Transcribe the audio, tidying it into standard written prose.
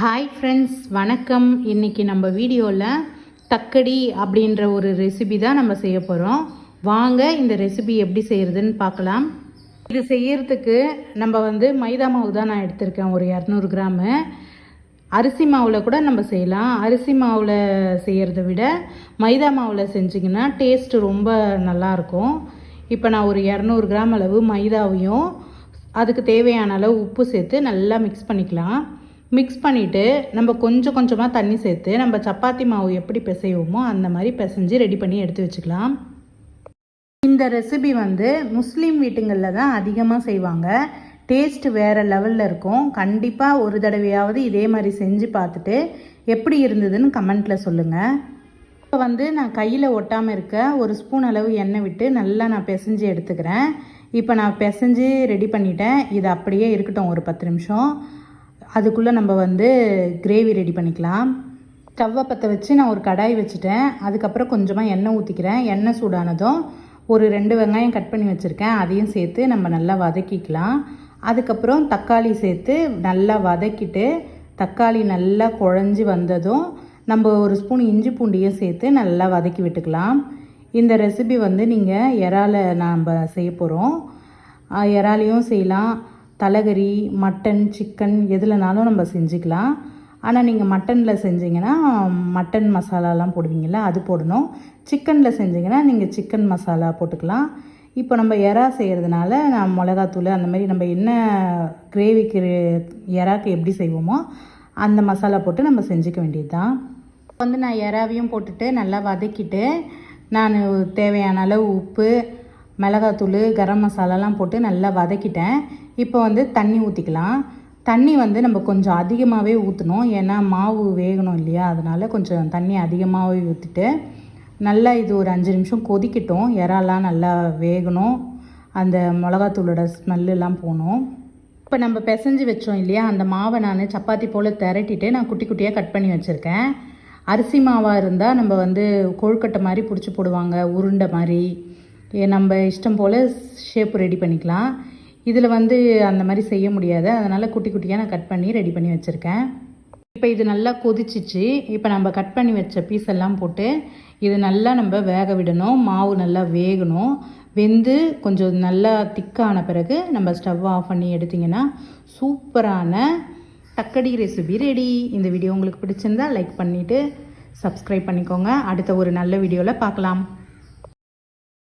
Hi friends, வணக்கம். இன்றைக்கி நம்ம வீடியோவில் தக்கடி அப்படின்ற ஒரு ரெசிபி தான் நம்ம செய்ய போகிறோம். வாங்க இந்த ரெசிபி எப்படி செய்கிறதுன்னு பார்க்கலாம். இது செய்யறதுக்கு நம்ம மைதா மாவு தான் நான் எடுத்திருக்கேன், ஒரு 200 கிராமு. அரிசி மாவில் கூட நம்ம செய்யலாம். அரிசி மாவில் செய்கிறத விட மைதா மாவில் செஞ்சிங்கன்னா டேஸ்ட்டு ரொம்ப நல்லாயிருக்கும். இப்போ நான் ஒரு 200 கிராம் அளவு மைதாவையும் அதுக்கு தேவையான அளவு உப்பு சேர்த்து நல்லா மிக்ஸ் பண்ணிக்கலாம். மிக்ஸ் பண்ணிவிட்டு நம்ம கொஞ்சம் கொஞ்சமாக தண்ணி சேர்த்து நம்ம சப்பாத்தி மாவு எப்படி பிசைவோமோ அந்த மாதிரி பிசைஞ்சு ரெடி பண்ணி எடுத்து வச்சுக்கலாம். இந்த ரெசிபி முஸ்லீம் வீட்டுங்களில் தான் அதிகமாக செய்வாங்க. டேஸ்ட்டு வேறு லெவலில் இருக்கும். கண்டிப்பாக ஒரு தடவையாவது இதே மாதிரி செஞ்சு பார்த்துட்டு எப்படி இருந்ததுன்னு கமெண்ட்டில் சொல்லுங்கள். இப்போ நான் கையில் ஒட்டாமல் இருக்க ஒரு ஸ்பூன் அளவு எண்ணெய் விட்டு நல்லா நான் பிசைஞ்சு எடுத்துக்கிறேன். இப்போ நான் பிசைஞ்சு ரெடி பண்ணிட்டேன். இது அப்படியே இருக்கட்டும் ஒரு 10 நிமிஷம். அதுக்குள்ளே நம்ம கிரேவி ரெடி பண்ணிக்கலாம். ஸ்டவ்வை பற்ற வச்சு நான் ஒரு கடாய் வச்சுட்டேன். அதுக்கப்புறம் கொஞ்சமாக எண்ணெய் ஊற்றிக்கிறேன். எண்ணெய் சூடானதும் ஒரு 2 வெங்காயம் கட் பண்ணி வச்சுருக்கேன், அதையும் சேர்த்து நம்ம நல்லா வதக்கிக்கலாம். அதுக்கப்புறம் தக்காளி சேர்த்து நல்லா வதக்கிட்டு தக்காளி நல்லா குழஞ்சி வந்ததும் நம்ம ஒரு ஸ்பூன் இஞ்சி பூண்டியும் சேர்த்து நல்லா வதக்கி விட்டுக்கலாம். இந்த ரெசிபி நீங்கள் இறால நம்ம செய்ய போகிறோம். இறாலையும் செய்யலாம், தலைகறி, மட்டன், சிக்கன் எதுலனாலும் நம்ம செஞ்சுக்கலாம். ஆனால் நீங்கள் மட்டனில் செஞ்சிங்கன்னா மட்டன் மசாலாலாம் போடுவீங்களா, அது போடணும். சிக்கனில் செஞ்சிங்கன்னா நீங்கள் சிக்கன் மசாலா போட்டுக்கலாம். இப்போ நம்ம எறா செய்கிறதுனால நான் மிளகாத்தூள் அந்த மாதிரி நம்ம என்ன கிரேவிக்கு எறாக்கு எப்படி செய்வோமோ அந்த மசாலா போட்டு நம்ம செஞ்சுக்க வேண்டியது தான். நான் எறாவையும் போட்டுட்டு நல்லா வதக்கிட்டு நான் தேவையான அளவு உப்பு, மிளகாத்தூள், கரம் மசாலாலாம் போட்டு நல்லா வதக்கிட்டேன். இப்போ தண்ணி ஊற்றிக்கலாம். தண்ணி நம்ம கொஞ்சம் அதிகமாகவே ஊற்றணும், ஏன்னா மாவு வேகணும் இல்லையா, அதனால் கொஞ்சம் தண்ணி அதிகமாகவே ஊற்றிட்டு நல்லா இது ஒரு 5 நிமிஷம் கொதிக்கட்டும். இறாலாம் நல்லா வேகணும், அந்த மிளகாத்தூளோட ஸ்மெல்லாம் போகணும். இப்போ நம்ம பிசைஞ்சு வச்சோம் இல்லையா, அந்த மாவை நான் சப்பாத்தி போல் திரட்டிட்டு நான் குட்டி குட்டியாக கட் பண்ணி வச்சுருக்கேன். அரிசி மாவாக இருந்தால் நம்ம கொழுக்கட்டை மாதிரி பிடிச்சி போடுவாங்க, உருண்டை மாதிரி. நம்ம இஷ்டம் போல் ஷேப் ரெடி பண்ணிக்கலாம். இதில் அந்த மாதிரி செய்ய முடியாது, அதனால் குட்டி குட்டியாக நான் கட் பண்ணி ரெடி பண்ணி வச்சுருக்கேன். இப்போ இது நல்லா கொதிச்சிச்சு. இப்போ நம்ம கட் பண்ணி வச்ச பீஸ் எல்லாம் போட்டு இது நல்லா நம்ம வேக விடணும். மாவு நல்லா வேகணும். வெந்து கொஞ்சம் நல்லா திக்கான பிறகு நம்ம ஸ்டவ் ஆஃப் பண்ணி எடுத்திங்கன்னா சூப்பரான தக்கடி ரெசிபி ரெடி. இந்த வீடியோ உங்களுக்கு பிடிச்சிருந்தா லைக் பண்ணிவிட்டு சப்ஸ்கிரைப் பண்ணிக்கோங்க. அடுத்த ஒரு நல்ல வீடியோவில் பார்க்கலாம்.